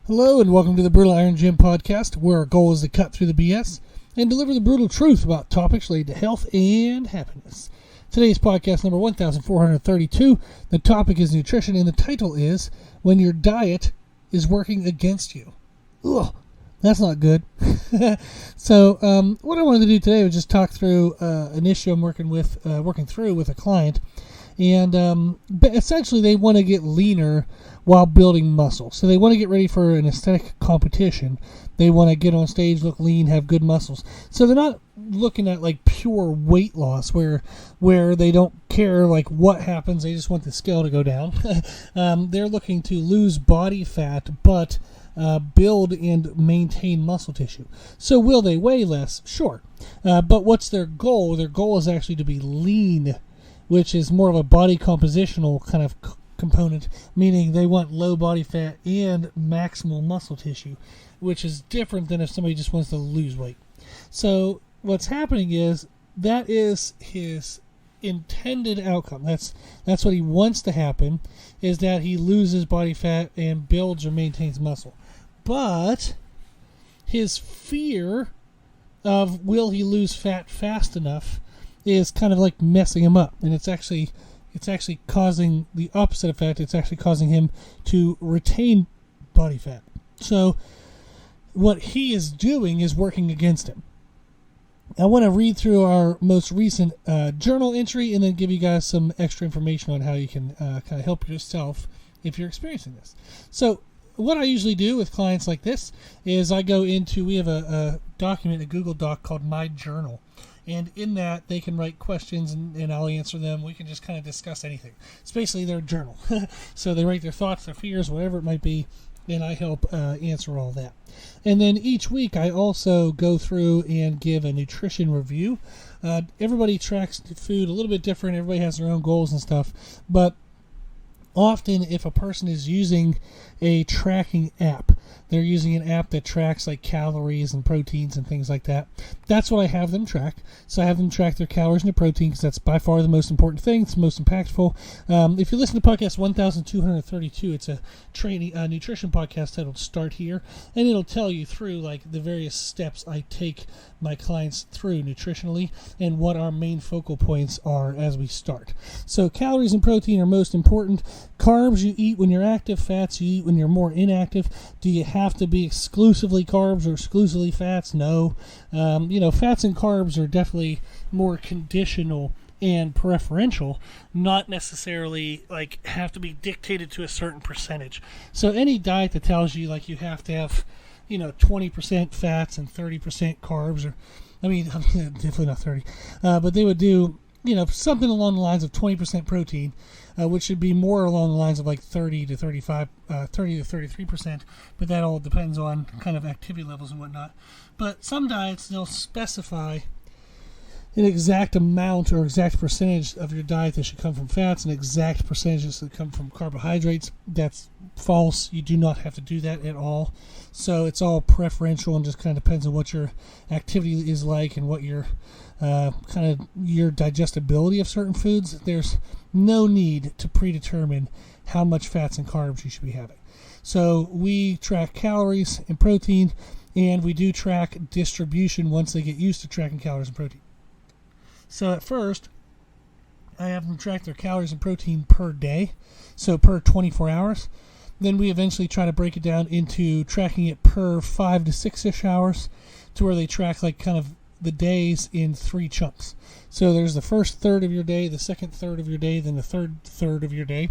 Hello and welcome to the Brutal Iron Gym podcast, where our goal is to cut through the BS and deliver the brutal truth about topics related to health and happiness. Today's podcast number 1432. The topic is nutrition, and the title is When Your Diet is Working Against You. Ugh, that's not good. So what I wanted to do today was just talk through an issue I'm working through with a client. And essentially they want to get leaner while building muscle. So they want to get ready for an aesthetic competition. They want to get on stage, look lean, have good muscles. So they're not looking at like pure weight loss where they don't care like what happens. They just want the scale to go down. They're looking to lose body fat, but build and maintain muscle tissue. So will they weigh less? Sure. But what's their goal? Their goal is actually to be lean, which is more of a body compositional kind of component, meaning they want low body fat and maximal muscle tissue, which is different than if somebody just wants to lose weight. So what's happening is that is his intended outcome. That's what he wants to happen, is that he loses body fat and builds or maintains muscle. But his fear of will he lose fat fast enough is kind of like messing him up, and it's actually causing the opposite effect. It's actually causing him to retain body fat. So what he is doing is working against him. I want to read through our most recent journal entry and then give you guys some extra information on how you can kind of help yourself if you're experiencing this. So what I usually do with clients like this is we have a document, a Google Doc called My Journal. And in that, they can write questions and I'll answer them. We can just kind of discuss anything. It's basically their journal. So they write their thoughts, their fears, whatever it might be, and I help answer all that. And then each week, I also go through and give a nutrition review. Everybody tracks food a little bit different. Everybody has their own goals and stuff. But often, if a person is using a tracking app, they're using an app that tracks like calories and proteins and things like that. That's what I have them track. So I have them track their calories and their protein because that's by far the most important thing. It's the most impactful. If you listen to podcast 1232, it's a nutrition podcast titled Start Here, and it'll tell you through like the various steps I take my clients through nutritionally and what our main focal points are as we start. So calories and protein are most important. Carbs you eat when you're active, fats you eat when you're more inactive. Do you have to be exclusively carbs or exclusively fats? No. Fats and carbs are definitely more conditional and preferential, not necessarily like have to be dictated to a certain percentage. So any diet that tells you like you have to have 20% fats and 30% carbs, definitely not 30, but they would do something along the lines of 20% protein, which should be more along the lines of like 30 to 33%, but that all depends on kind of activity levels and whatnot. But some diets, they'll specify an exact amount or exact percentage of your diet that should come from fats and exact percentages that come from carbohydrates. That's false. You do not have to do that at all. So it's all preferential and just kind of depends on what your activity is like and what your your digestibility of certain foods. There's no need to predetermine how much fats and carbs you should be having. So we track calories and protein, and we do track distribution once they get used to tracking calories and protein. So at first, I have them track their calories and protein per day, so per 24 hours. Then we eventually try to break it down into tracking it per 5 to 6-ish hours, to where they track like kind of the days in 3 chunks. So there's the first third of your day, the second third of your day, then the third third of your day.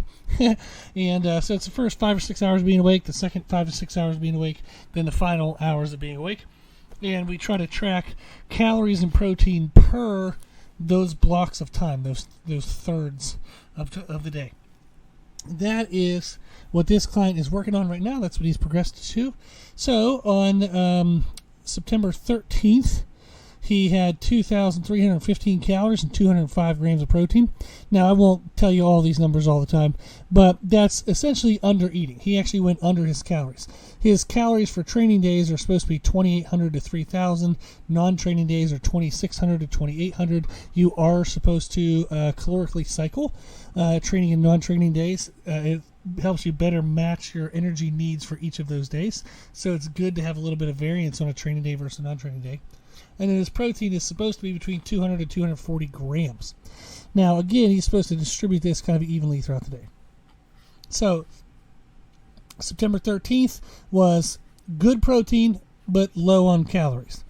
And so it's the first 5 or 6 hours being awake, the second 5 to 6 hours being awake, then the final hours of being awake. And we try to track calories and protein per those blocks of time, those thirds of the day. That is what this client is working on right now. That's what he's progressed to. So on September 13th, he had 2,315 calories and 205 grams of protein. Now, I won't tell you all these numbers all the time, but that's essentially under eating. He actually went under his calories. His calories for training days are supposed to be 2,800 to 3,000. Non-training days are 2,600 to 2,800. You are supposed to calorically cycle training and non-training days. helps you better match your energy needs for each of those days. So it's good to have a little bit of variance on a training day versus a non-training day. And then his protein is supposed to be between 200 to 240 grams. Now, again, he's supposed to distribute this kind of evenly throughout the day. So September 13th was good protein but low on calories.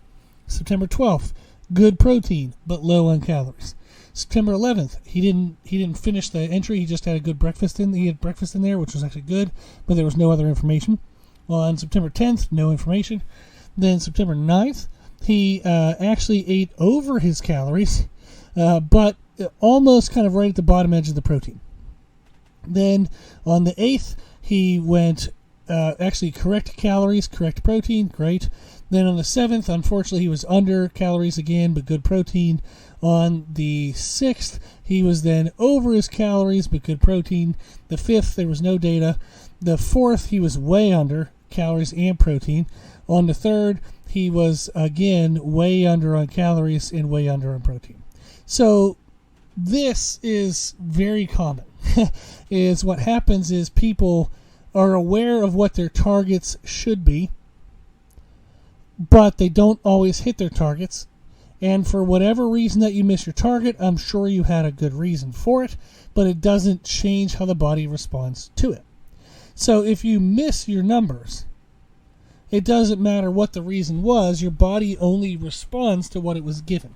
September 12th, good protein but low on calories. September 11th, he didn't finish the entry. He just had a good breakfast in. He had breakfast in there, which was actually good, but there was no other information. Well, on September 10th, no information. Then September 9th, he actually ate over his calories, but almost kind of right at the bottom edge of the protein. Then on the 8th, he went actually correct calories, correct protein, great. Then on the 7th, unfortunately, he was under calories again, but good protein. On the 6th, he was then over his calories, but good protein. The 5th, there was no data. The 4th, he was way under calories and protein. On the 3rd, he was, again, way under on calories and way under on protein. So this is very common. Is what happens is people are aware of what their targets should be, but they don't always hit their targets. And for whatever reason that you miss your target, I'm sure you had a good reason for it, but it doesn't change how the body responds to it. So if you miss your numbers, it doesn't matter what the reason was, your body only responds to what it was given.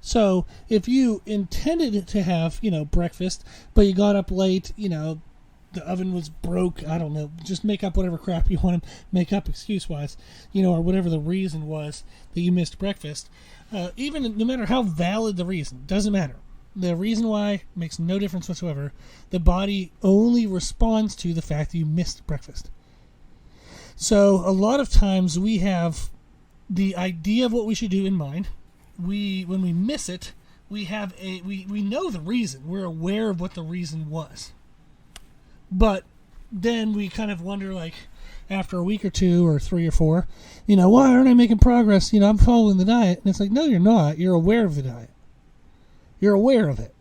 So if you intended to have, breakfast, but you got up late, the oven was broke, I don't know, just make up whatever crap you want to make up excuse-wise, or whatever the reason was that you missed breakfast. Even no matter how valid the reason, doesn't matter. The reason why makes no difference whatsoever. The body only responds to the fact that you missed breakfast. So a lot of times we have the idea of what we should do in mind. When we miss it, we know the reason. We're aware of what the reason was. But then we kind of wonder, like, after a week or two or 3 or 4, why aren't I making progress? I'm following the diet. And it's like, no, you're not. You're aware of the diet. You're aware of it.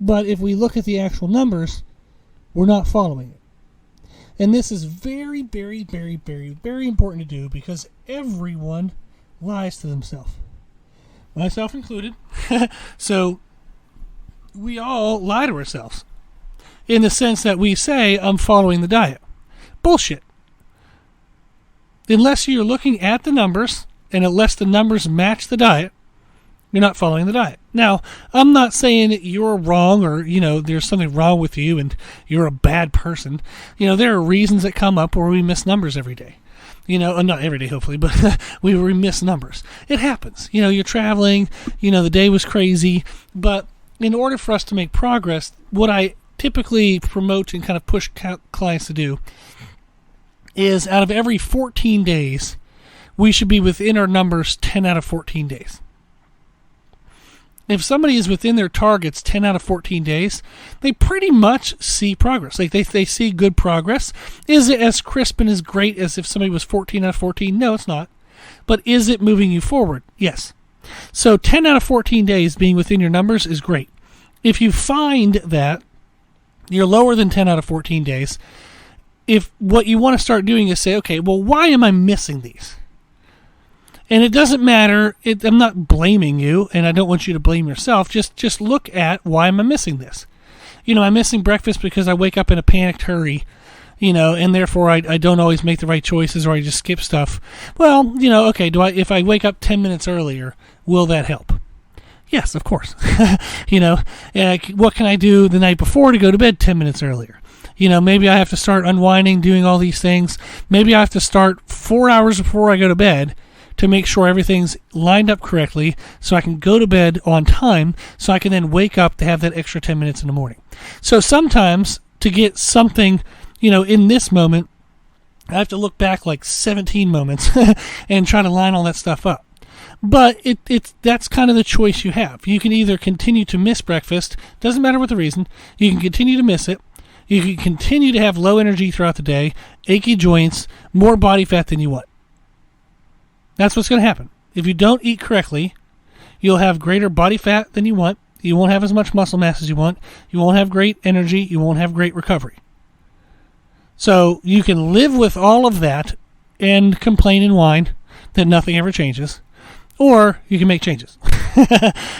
But if we look at the actual numbers, we're not following it. And this is very, very, very, very, very important to do because everyone lies to themselves. Myself included. So we all lie to ourselves in the sense that we say, I'm following the diet. Bullshit. Unless you're looking at the numbers and unless the numbers match the diet, you're not following the diet. Now, I'm not saying that you're wrong or, there's something wrong with you and you're a bad person. There are reasons that come up where we miss numbers every day. Not every day, hopefully, but we miss numbers. It happens. You're traveling, the day was crazy. But in order for us to make progress, what I typically promote and kind of push clients to do is out of every 14 days, we should be within our numbers 10 out of 14 days. If somebody is within their targets 10 out of 14 days, they pretty much see progress. Like they see good progress. Is it as crisp and as great as if somebody was 14 out of 14? No, it's not. But is it moving you forward? Yes. So 10 out of 14 days being within your numbers is great. If you find that you're lower than 10 out of 14 days, if what you want to start doing is say, okay, well, why am I missing these? And it doesn't matter. I'm not blaming you, and I don't want you to blame yourself. Just look at why am I missing this? I'm missing breakfast because I wake up in a panicked hurry, and therefore I don't always make the right choices or I just skip stuff. Well, okay, if I wake up 10 minutes earlier, will that help? Yes, of course. What can I do the night before to go to bed 10 minutes earlier? Maybe I have to start unwinding, doing all these things. Maybe I have to start 4 hours before I go to bed to make sure everything's lined up correctly so I can go to bed on time so I can then wake up to have that extra 10 minutes in the morning. So sometimes to get something, in this moment, I have to look back like 17 moments and try to line all that stuff up. But that's kind of the choice you have. You can either continue to miss breakfast, doesn't matter what the reason, you can continue to miss it, you can continue to have low energy throughout the day, achy joints, more body fat than you want. That's what's going to happen. If you don't eat correctly, you'll have greater body fat than you want. You won't have as much muscle mass as you want. You won't have great energy. You won't have great recovery. So you can live with all of that and complain and whine that nothing ever changes, or you can make changes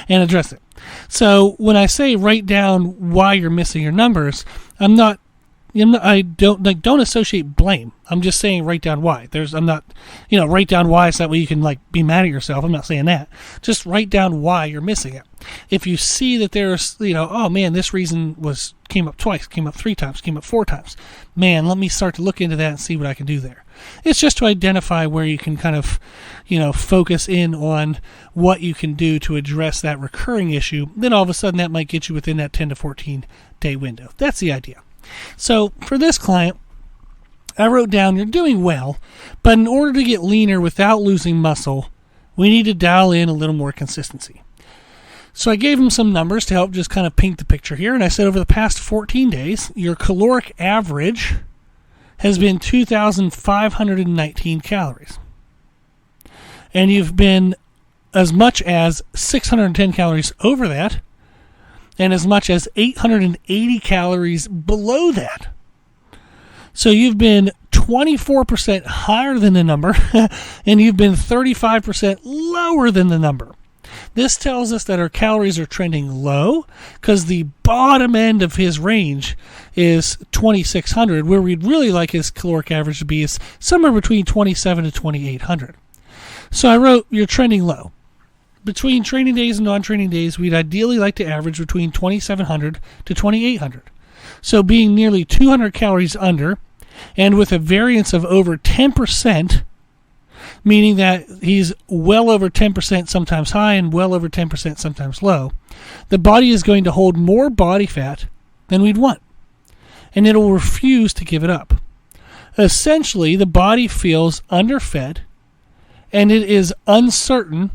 and address it. So when I say write down why you're missing your numbers, I don't associate blame. I'm just saying write down why. Write down why so that way you can be mad at yourself. I'm not saying that. Just write down why you're missing it. If you see that there's, oh man, this reason came up twice, came up 3 times, came up 4 times. Man, let me start to look into that and see what I can do there. It's just to identify where you can kind of, focus in on what you can do to address that recurring issue. Then all of a sudden that might get you within that 10 to 14 day window. That's the idea. So for this client, I wrote down, you're doing well, but in order to get leaner without losing muscle, we need to dial in a little more consistency. So I gave him some numbers to help just kind of paint the picture here, and I said over the past 14 days, your caloric average has been 2,519 calories. And you've been as much as 610 calories over that, and as much as 880 calories below that. So you've been 24% higher than the number, and you've been 35% lower than the number. This tells us that our calories are trending low, because the bottom end of his range is 2,600, where we'd really like his caloric average to be is somewhere between 2,700 to 2,800. So I wrote, you're trending low. Between training days and non-training days, we'd ideally like to average between 2,700 to 2,800. So being nearly 200 calories under, and with a variance of over 10%, meaning that he's well over 10% sometimes high and well over 10% sometimes low, the body is going to hold more body fat than we'd want, and it'll refuse to give it up. Essentially, the body feels underfed, and it is uncertain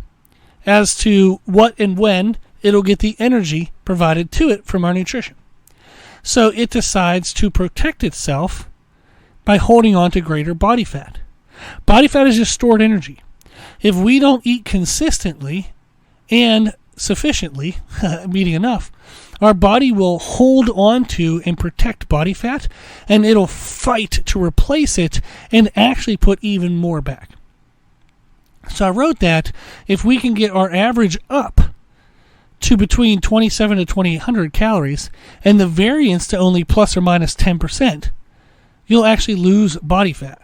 as to what and when it'll get the energy provided to it from our nutrition. So it decides to protect itself by holding on to greater body fat. Body fat is just stored energy. If we don't eat consistently and sufficiently, meaning enough, our body will hold on to and protect body fat, and it'll fight to replace it and actually put even more back. So I wrote that if we can get our average up to between 2,700 to 2,800 calories and the variance to only plus or minus 10%, you'll actually lose body fat.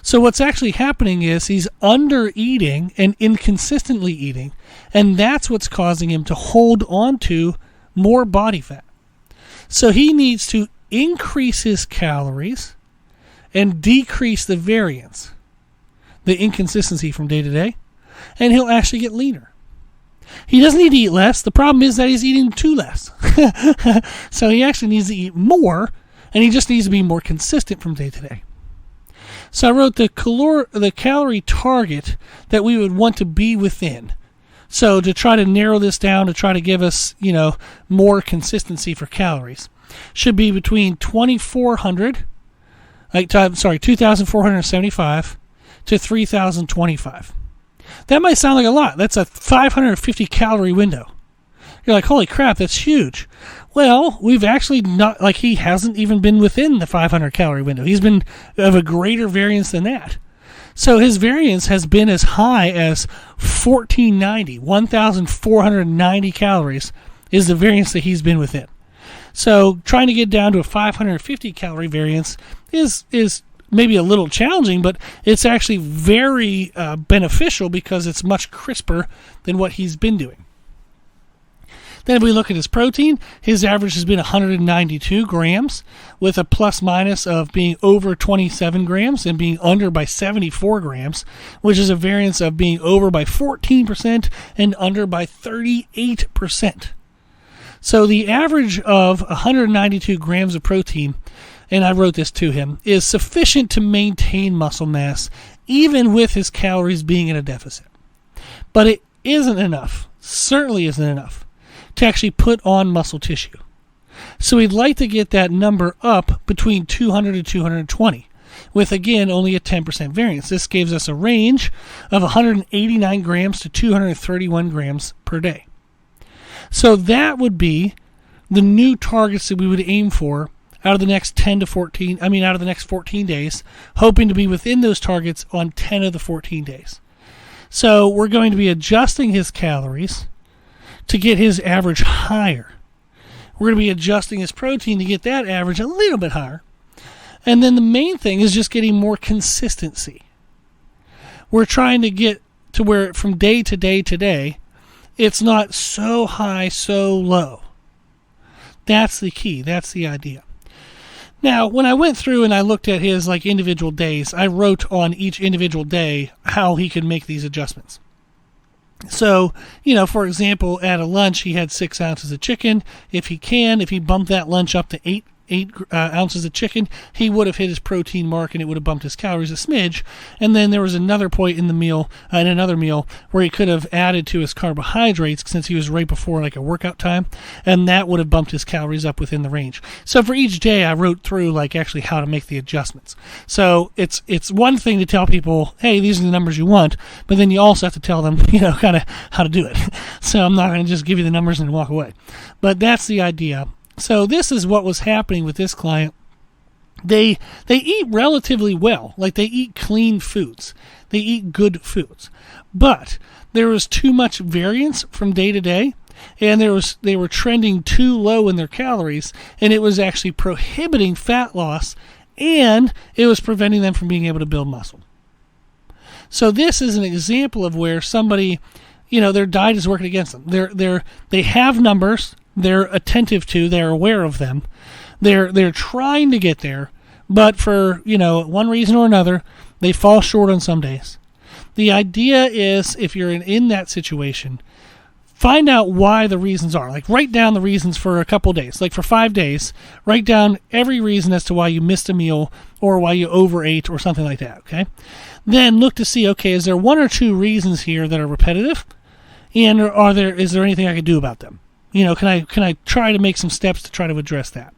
So what's actually happening is he's under eating and inconsistently eating, and that's what's causing him to hold on to more body fat. So he needs to increase his calories and decrease the variance, the inconsistency from day to day, and he'll actually get leaner. He doesn't need to eat less. The problem is that he's eating too less. So he actually needs to eat more, and he just needs to be more consistent from day to day. So I wrote the calorie target that we would want to be within. So to try to narrow this down, to try to give us, more consistency for calories, should be between 2,475 to 3,025. That might sound like a lot. That's a 550 calorie window. You're like, holy crap, that's huge. Well, we've actually not, he hasn't even been within the 500 calorie window. He's been of a greater variance than that. So his variance has been as high as 1,490 calories is the variance that he's been within. So trying to get down to a 550 calorie variance is maybe a little challenging, but it's actually very beneficial because it's much crisper than what he's been doing. Then if we look at his protein, his average has been 192 grams with a plus minus of being over 27 grams and being under by 74 grams, which is a variance of being over by 14% and under by 38%. So the average of 192 grams of protein, and I wrote this to him, is sufficient to maintain muscle mass even with his calories being in a deficit. But it isn't enough, certainly isn't enough, to actually put on muscle tissue. So we'd like to get that number up between 200 to 220, with again only a 10% variance. This gives us a range of 189 grams to 231 grams per day. So that would be the new targets that we would aim for out of the next 14 days, hoping to be within those targets on 10 of the 14 days. So we're going to be adjusting his calories to get his average higher. We're going to be adjusting his protein to get that average a little bit higher. And then the main thing is just getting more consistency. We're trying to get to where from day to day to day, it's not so high, so low. That's the key. That's the idea. Now, when I went through and I looked at his individual days, I wrote on each individual day how he could make these adjustments. So, for example, at a lunch, he had 6 ounces of chicken. If he bumped that lunch up to 8 ounces of chicken, he would have hit his protein mark and it would have bumped his calories a smidge. And then there was another point in another meal where he could have added to his carbohydrates since he was right before a workout time, and that would have bumped his calories up within the range. So for each day I wrote through actually how to make the adjustments. So it's one thing to tell people, hey, these are the numbers you want, but then you also have to tell them, kind of how to do it. So I'm not going to just give you the numbers and walk away. But that's the idea. So this is what was happening with this client. They eat relatively well. They eat clean foods. They eat good foods. But there was too much variance from day to day, and they were trending too low in their calories, and it was actually prohibiting fat loss, and it was preventing them from being able to build muscle. So this is an example of where somebody, their diet is working against them. They have numbers. They're attentive to, they're aware of them. They're trying to get there, but for, one reason or another, they fall short on some days. The idea is, if you're in that situation, find out why the reasons are. Write down the reasons for a couple days. For 5 days, write down every reason as to why you missed a meal or why you overate or something like that, okay? Then look to see, okay, is there 1 or 2 reasons here that are repetitive? And is there anything I could do about them? Can I try to make some steps to try to address that?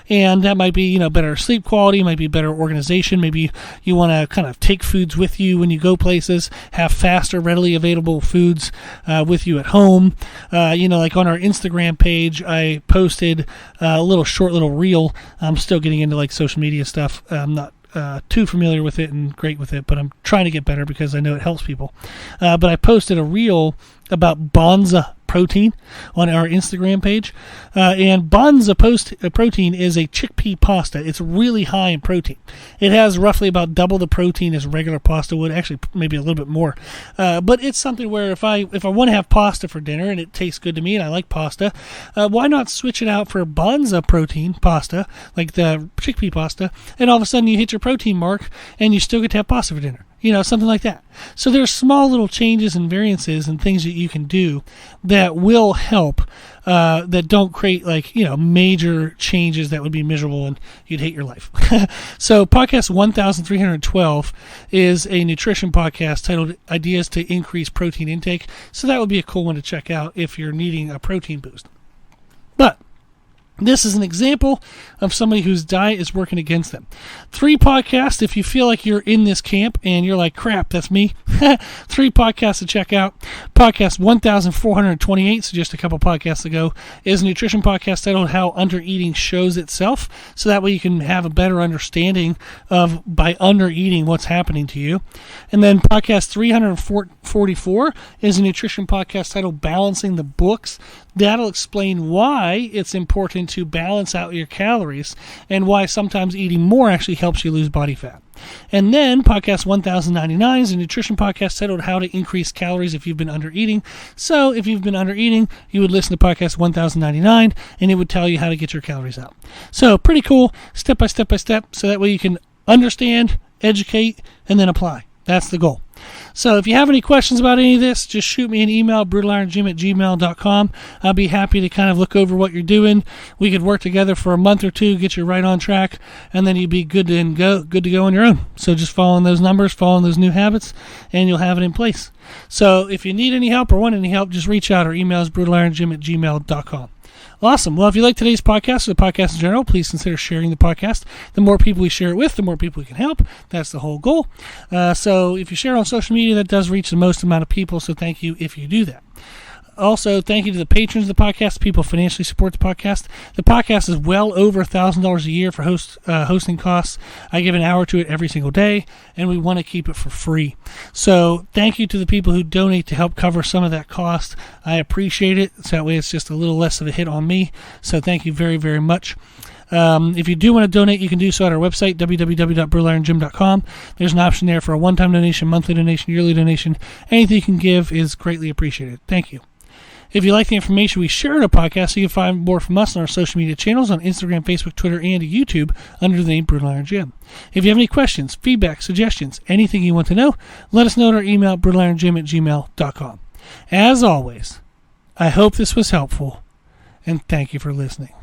And that might be, better sleep quality, might be better organization. Maybe you want to kind of take foods with you when you go places, have faster, readily available foods with you at home. On our Instagram page, I posted a short little reel. I'm still getting into social media stuff. I'm not too familiar with it and great with it, but I'm trying to get better because I know it helps people. But I posted a reel about Banza protein on our Instagram page. And Banza protein is a chickpea pasta. It's really high in protein. It has roughly about double the protein as regular pasta would, actually maybe a little bit more. But it's something where if I want to have pasta for dinner and it tastes good to me and I like pasta, why not switch it out for Banza protein pasta, like the chickpea pasta, and all of a sudden you hit your protein mark and you still get to have pasta for dinner. Something like that. So there's small little changes and variances and things that you can do that will help, that don't create major changes that would be miserable and you'd hate your life. So podcast 1312 is a nutrition podcast titled Ideas to Increase Protein Intake. So that would be a cool one to check out if you're needing a protein boost. But this is an example of somebody whose diet is working against them. 3 podcasts, if you feel like you're in this camp and you're like, crap, that's me. 3 podcasts to check out. Podcast 1428, so just a couple podcasts ago, is a nutrition podcast titled How Undereating Shows Itself. So that way you can have a better understanding of, by undereating, what's happening to you. And then podcast 344 is a nutrition podcast titled Balancing the Books. That'll explain why it's important to balance out your calories and why sometimes eating more actually helps you lose body fat. And then podcast 1099 is a nutrition podcast titled How to Increase Calories If You've Been Undereating. So if you've been undereating, you would listen to podcast 1099 and it would tell you how to get your calories out. So pretty cool, step by step by step, so that way you can understand, educate, and then apply. That's the goal. So if you have any questions about any of this, just shoot me an email, brutalirongym@gmail.com. I'll be happy to kind of look over what you're doing. We could work together for a month or 2, get you right on track, and then you'd be good to go on your own. So just following those numbers, following those new habits, and you'll have it in place. So if you need any help or want any help, just reach out. Our email is brutalirongym@gmail.com. Awesome. Well, if you like today's podcast or the podcast in general, please consider sharing the podcast. The more people we share it with, the more people we can help. That's the whole goal. So if you share on social media, that does reach the most amount of people, so thank you if you do that. Also, thank you to the patrons of the podcast, people who financially support the podcast. The podcast is well over $1,000 a year for hosting costs. I give an hour to it every single day, and we want to keep it for free. So thank you to the people who donate to help cover some of that cost. I appreciate it. So that way it's just a little less of a hit on me. So thank you very, very much. If you do want to donate, you can do so at our website, www.brutalirongym.com. There's an option there for a one-time donation, monthly donation, yearly donation. Anything you can give is greatly appreciated. Thank you. If you like the information we share in our podcast, you can find more from us on our social media channels on Instagram, Facebook, Twitter, and YouTube under the name Brutal Iron Gym. If you have any questions, feedback, suggestions, anything you want to know, let us know at our email, brutalirongym@gmail.com. As always, I hope this was helpful, and thank you for listening.